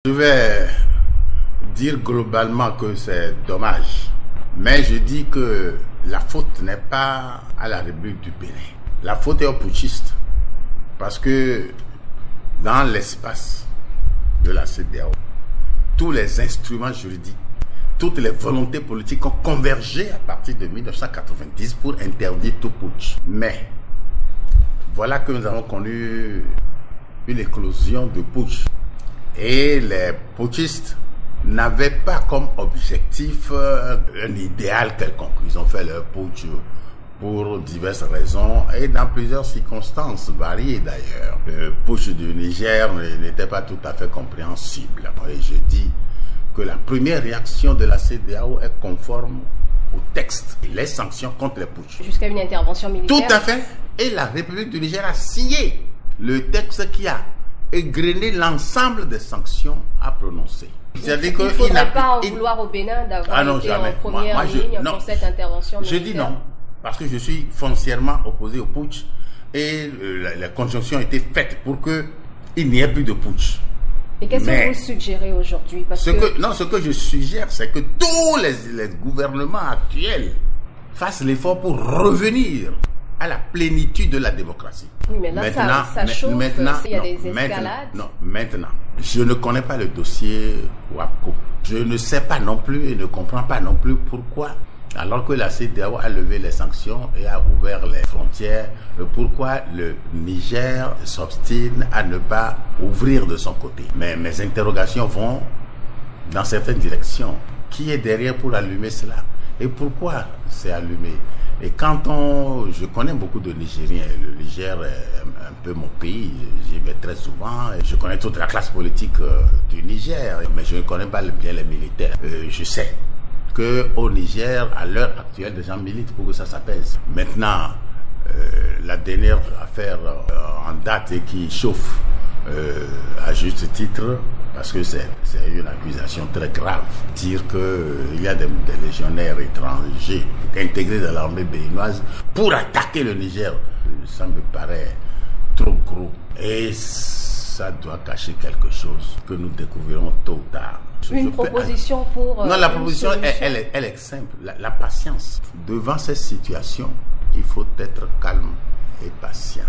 Je vais dire globalement que c'est dommage, mais je dis que la faute n'est pas à la République du Bénin. La faute est aux putschistes, parce que dans l'espace de la CEDEAO, tous les instruments juridiques, toutes les volontés politiques ont convergé à partir de 1990 pour interdire tout putsch. Mais voilà que nous avons connu une éclosion de putsch. Et les putschistes n'avaient pas comme objectif un idéal quelconque. Ils ont fait leur putsch pour diverses raisons et dans plusieurs circonstances variées d'ailleurs. Le putsch du Niger n'était pas tout à fait compréhensible. Et je dis que la première réaction de la CEDEAO est conforme au texte. Les sanctions contre les putsch. Jusqu'à une intervention militaire. Tout à fait. Et la République du Niger a signé le texte qui a égrener l'ensemble des sanctions à prononcer. Il ne faudrait pas en vouloir au Bénin d'avoir été en première ligne pour cette intervention militaire. Je dis non, parce que je suis foncièrement opposé au putsch et la conjonction a été faite pour qu'il n'y ait plus de putsch. Et qu'est-ce que vous suggérez aujourd'hui? Ce que je suggère, c'est que tous les gouvernements actuels fassent l'effort pour revenir à la plénitude de la démocratie. Oui, mais là, ça chauffe, il y a des escalades. Maintenant, je ne connais pas le dossier WAPCO. Je ne sais pas non plus et ne comprends pas non plus pourquoi, alors que la CEDEAO a levé les sanctions et a ouvert les frontières, pourquoi le Niger s'obstine à ne pas ouvrir de son côté. Mais mes interrogations vont dans certaines directions. Qui est derrière pour allumer cela? Et pourquoi c'est allumé? Et je connais beaucoup de Nigériens, le Niger est un peu mon pays, j'y vais très souvent, je connais toute la classe politique du Niger, mais je ne connais pas bien les militaires. Je sais qu'au Niger, à l'heure actuelle, des gens militent pour que ça s'apaise. Maintenant, la dernière affaire en date et qui chauffe à juste titre, parce que c'est une accusation très grave. Dire qu'il y a des légionnaires étrangers intégrés dans l'armée béninoise pour attaquer le Niger, ça me paraît trop gros. Et ça doit cacher quelque chose que nous découvrirons tôt ou tard. Une proposition pour... Non, la proposition, elle est simple. La patience. Devant ces situations, il faut être calme et patient.